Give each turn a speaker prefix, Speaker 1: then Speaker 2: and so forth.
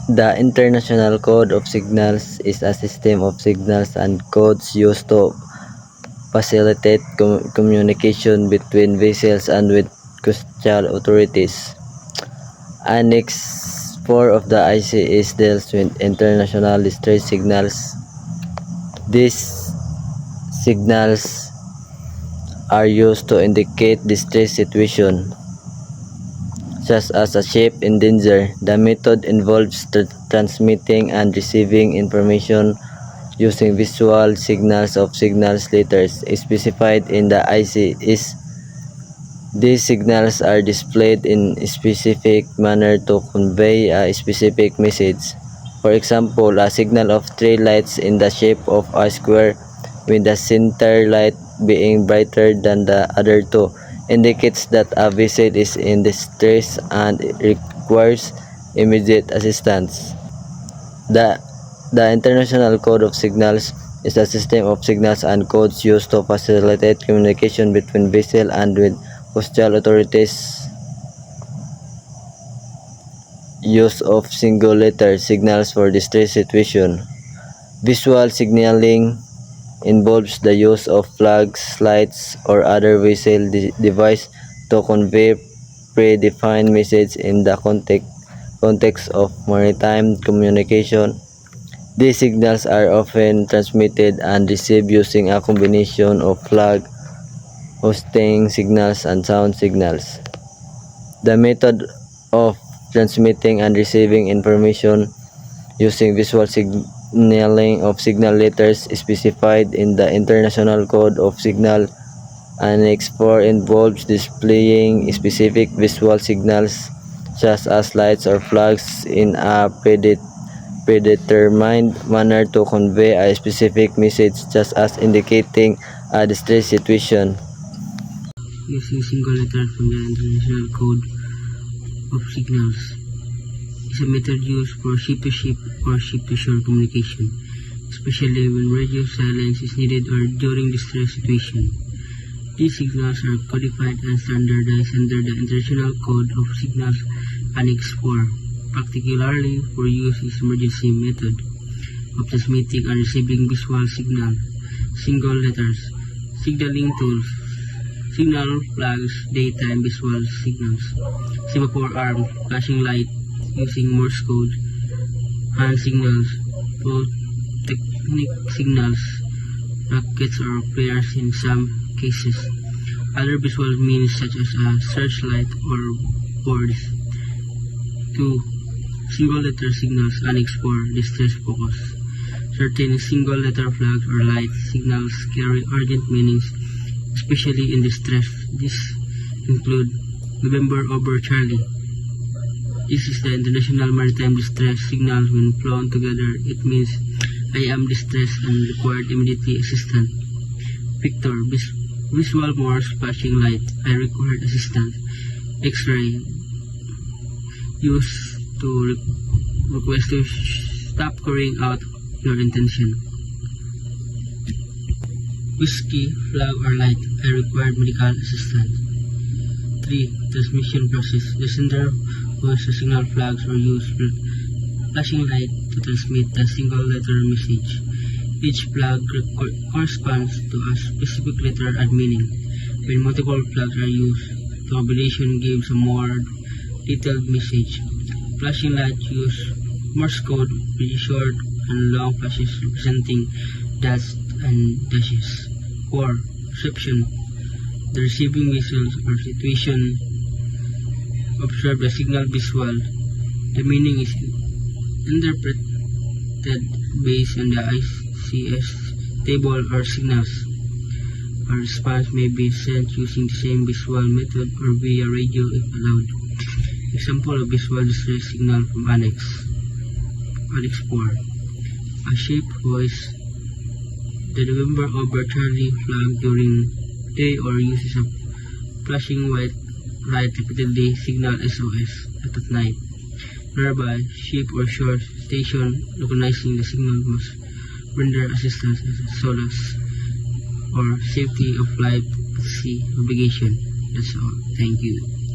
Speaker 1: The International Code of Signals is a system of signals and codes used to facilitate communication between vessels and with coastal authorities. Annex 4 of the ICS deals with international distress signals. These signals are used to indicate distress situation, such as a ship in danger. The method involves transmitting and receiving information using visual signals of signals letters specified in the ICS. These signals are displayed in a specific manner to convey a specific message. For example, a signal of three lights in the shape of a square, with the center light being brighter than the other two, indicates that a vessel is in distress and requires immediate assistance. The International Code of Signals is a system of signals and codes used to facilitate communication between vessels and with coastal authorities. Use of single-letter signals for distress situation. Visual signaling involves the use of flags, lights, or other visual device to convey predefined message in the context of maritime communication. These signals are often transmitted and received using a combination of flag, hosting signals, and sound signals. The method of transmitting and receiving information using visual signaling of signal letters specified in the International Code of Signal Annex 4 involves displaying specific visual signals such as lights or flags in a predetermined manner to convey a specific message, such as indicating a distress situation.
Speaker 2: Using single letters from the International Code of Signals is a method used for ship-to-ship or ship-to-shore communication, especially when radio silence is needed or during distress situation. These signals are codified and standardized under the International Code of Signals Annex 4, particularly for use in emergency method of transmitting and receiving visual signal, single letters, signaling tools, signal flags, daytime visual signals, semaphore arm, flashing light using Morse code, hand signals, pyrotechnic signals, rockets or flares in some cases, other visual means such as a searchlight or boards. 2. Single letter signals Annex 4 distress focus. Certain single letter flags or light signals carry urgent meanings, especially in distress. These include November over Charlie. This is the international maritime distress signal. When flown together, it means I am distressed and required immediate assistance. Victor, visual Morse flashing light, I required assistance. X-ray, used to request to stop carrying out your intention. Whiskey, flag or light, I required medical assistance. 3. Transmission process. The sender wants the signal flags or use flashing light to transmit a single letter message. Each flag corresponds to a specific letter and meaning. When multiple flags are used, the combination gives a more detailed message. Flashing light use Morse code with short and long flashes representing dots and dashes. 4. Reception. The receiving vessels or situation observe the signal visual. The meaning is interpreted based on the ICS table or signals. A response may be sent using the same visual method or via radio if allowed. Example of visual distress signal from Annex 4. A ship hoists the November over Charlie flag during day or uses a flashing white light repeatedly signal SOS at night. Nearby ship or shore station recognizing the signal must render assistance as a solace or safety of life at sea navigation. That's all. Thank you.